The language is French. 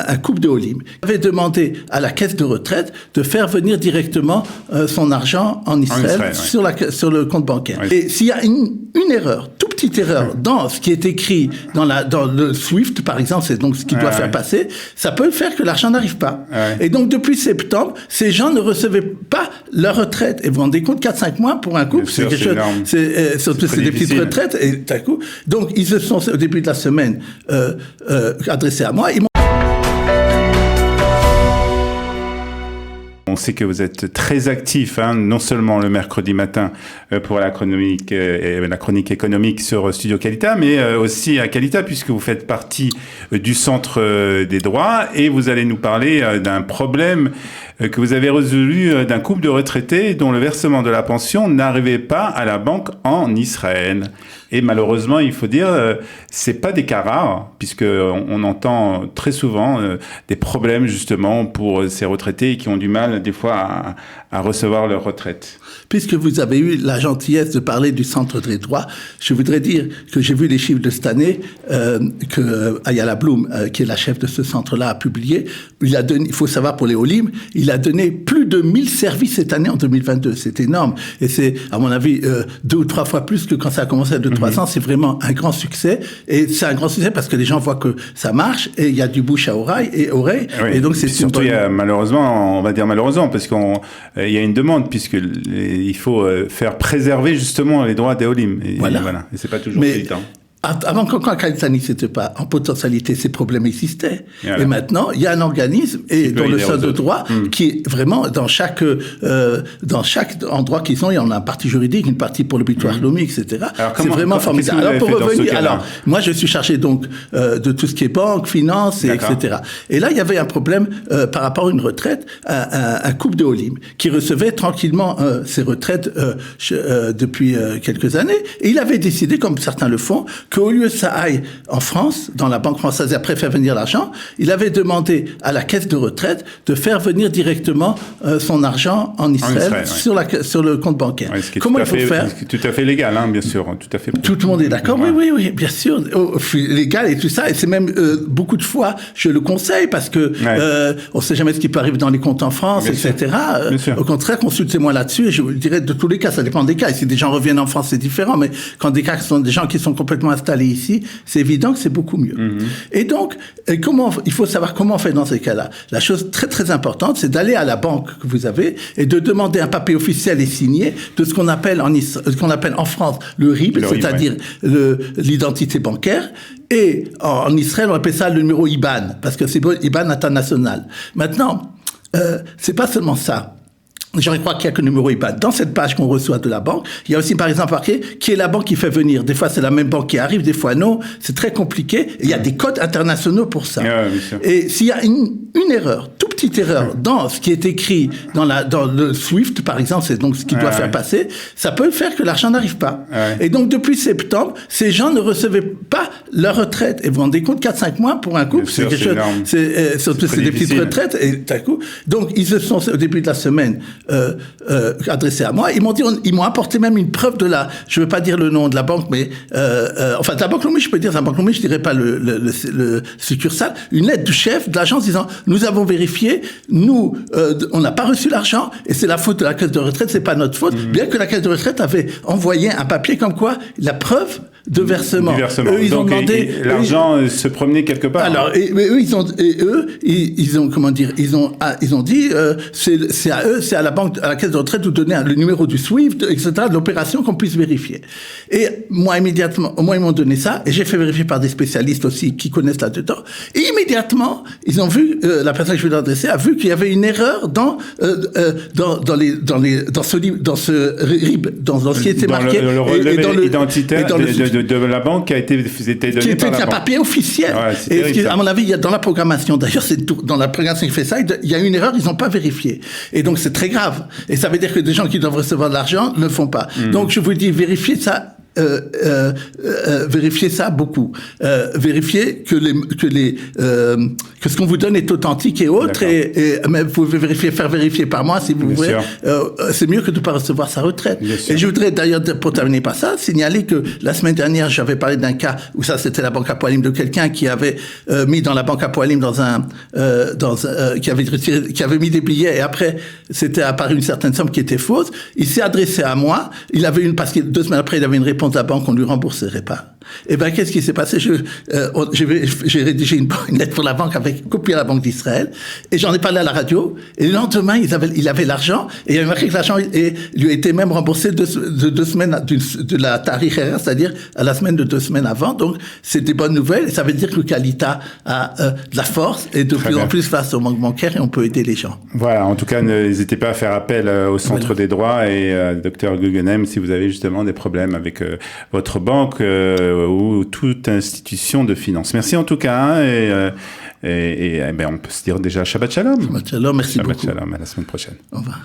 un couple de Olim avait demandé à la caisse de retraite de faire venir directement son argent en Israël, sur le compte bancaire. Ouais. Et s'il y a une erreur, toute petite erreur dans ce qui est écrit dans le SWIFT, par exemple, c'est donc ce qui doit faire passer, ça peut faire que l'argent n'arrive pas. Ouais. Et donc, depuis septembre, ces gens ne recevaient pas leur retraite. Et vous vous rendez compte, 4-5 mois pour un couple, c'est quelque chose, c'est des petites retraites, et tout à coup. Donc, ils se sont, au début de la semaine, adressés à moi. On sait que vous êtes très actif, non seulement le mercredi matin pour la chronique économique sur Studio Qualita, mais aussi à Qualita, puisque vous faites partie du Centre des droits, et vous allez nous parler d'un problème que vous avez résolu d'un couple de retraités dont le versement de la pension n'arrivait pas à la banque en Israël. Et malheureusement, il faut dire, c'est pas des cas rares, puisque on entend très souvent des problèmes justement pour ces retraités qui ont du mal des fois à recevoir leur retraite. Puisque vous avez eu la gentillesse de parler du Centre des droits, je voudrais dire que j'ai vu les chiffres de cette année que Ayala Bloom, qui est la chef de ce centre-là, a publié. Il faut savoir pour les Olim, il a donné plus de 1000 services cette année en 2022. C'est énorme. Et c'est, à mon avis, 2 ou 3 fois plus que quand ça a commencé à 2-3 ans. C'est vraiment un grand succès. Et c'est un grand succès parce que les gens voient que ça marche et il y a du bouche à oreille. Oui. Et donc c'est surtout, il y a, malheureusement, on va dire malheureusement, parce qu'il y a une demande, puisque il faut faire préserver justement les droits des Olim. Et voilà. Et c'est pas toujours évident. Avant, quand Qualita n'existait pas, en potentialité, ces problèmes existaient. Voilà. Et maintenant, il y a un organisme, et dans le Centre de droit, qui est vraiment, dans chaque endroit qu'ils ont, il y en a une partie juridique, une partie pour le butoir Lomi, etc. C'est vraiment formidable. Alors, pour revenir, moi, je suis chargé donc, de tout ce qui est banque, finance, etc. Et là, il y avait un problème, par rapport à une retraite, un couple de Olim, qui recevait tranquillement, ses retraites, depuis quelques années. Et il avait décidé, comme certains le font, qu'au lieu que ça aille en France, dans la banque française, et après faire venir l'argent, il avait demandé à la caisse de retraite de faire venir directement son argent en Israël, sur le compte bancaire. Ouais, comment il faut faire? C'est tout à fait légal, bien sûr. Tout à fait. Tout le monde est d'accord. Oui, bien sûr. Légal et tout ça. Et c'est même, beaucoup de fois, je le conseille parce que, on sait jamais ce qui peut arriver dans les comptes en France, bien etc. Au contraire, consultez-moi là-dessus et je vous dirais de tous les cas, ça dépend des cas. Et si des gens reviennent en France, c'est différent. Mais quand des cas sont des gens qui sont complètement installés ici, c'est évident que c'est beaucoup mieux. Et donc, il faut savoir comment on fait dans ces cas-là. La chose très très importante, c'est d'aller à la banque que vous avez et de demander un papier officiel et signé de ce qu'on appelle en France le RIB, c'est-à-dire l'identité bancaire. Et en Israël, on appelle ça le numéro IBAN, parce que c'est IBAN international. Maintenant, c'est pas seulement ça. Je crois qu'il n'y a que le numéro IBAN. Dans cette page qu'on reçoit de la banque, il y a aussi, par exemple, marqué qui est la banque qui fait venir. Des fois, c'est la même banque qui arrive, des fois, non. C'est très compliqué. Et il y a des codes internationaux pour ça. Et s'il y a une erreur, toute petite erreur dans ce qui est écrit dans le SWIFT, par exemple, c'est donc ce qui doit faire passer, ça peut faire que l'argent n'arrive pas. Et donc, depuis septembre, ces gens ne recevaient pas leur retraite. Et vous vous rendez compte, 4-5 mois pour un couple, c'est quelque chose, c'est des petites retraites, et tout à coup. Donc, ils se sont, au début de la semaine, adressés à moi. Ils m'ont apporté même une preuve de je veux pas dire le nom de la banque, mais, de la banque Lomi, je peux dire, la banque Lomi, je dirais pas le succursale, une lettre du chef de l'agence disant, nous avons vérifié, on n'a pas reçu l'argent, et c'est la faute de la caisse de retraite, c'est pas notre faute, bien que la caisse de retraite avait envoyé un papier comme quoi, la preuve de versement. Eux, ils ont demandé, l'argent se promenait quelque part. Alors, ils ont dit, c'est à eux, c'est à la banque, à la caisse de retraite de donner le numéro du SWIFT, etc., de l'opération qu'on puisse vérifier. Et moi, immédiatement, ils m'ont donné ça, et j'ai fait vérifier par des spécialistes aussi qui connaissent là-dedans. Et immédiatement, ils ont vu, la personne que je vais adresser a vu qu'il y avait une erreur dans ce RIB, dans ce qui était marqué. Le relevé identitaire de la banque qui a été donné par la banque. Un papier officiel. Et à mon avis, il y a dans la programmation, d'ailleurs, dans la programmation qui fait ça, il y a une erreur, ils n'ont pas vérifié. Et donc, c'est très grave. Et ça veut dire que des gens qui doivent recevoir de l'argent ne le font pas. Donc, je vous dis, vérifiez ça vérifiez ça beaucoup. Vérifiez que ce qu'on vous donne est authentique et autre. Mais vous pouvez faire vérifier par moi si vous voulez. C'est mieux que de ne pas recevoir sa retraite. Et je voudrais d'ailleurs, pour terminer par ça, signaler que la semaine dernière, j'avais parlé d'un cas où ça, c'était la banque Apoalim de quelqu'un qui avait mis dans la banque Apoalim qui avait mis des billets et après, c'était apparu une certaine somme qui était fausse. Il s'est adressé à moi. Parce que 2 semaines après, il avait une réponse de la banque, on ne lui rembourserait pas. Eh ben, qu'est-ce qui s'est passé? J'ai rédigé une lettre pour la banque avec copie à la Banque d'Israël et j'en ai parlé à la radio. Et le lendemain, il avait l'argent et il avait marqué que l'argent lui a été même remboursé de 2 semaines de la tarikh, c'est-à-dire à la semaine de 2 semaines avant. Donc, c'est des bonnes nouvelles. Et ça veut dire que le Kalita a de la force et de plus en plus face au manque bancaire et on peut aider les gens. Voilà. En tout cas, n'hésitez pas à faire appel au Centre des droits et Dr Guggenheim si vous avez justement des problèmes avec votre banque ou toute institution de finance. Merci en tout cas, et on peut se dire déjà Shabbat Shalom. Shabbat Shalom, merci beaucoup. Shabbat Shalom, à la semaine prochaine. Au revoir.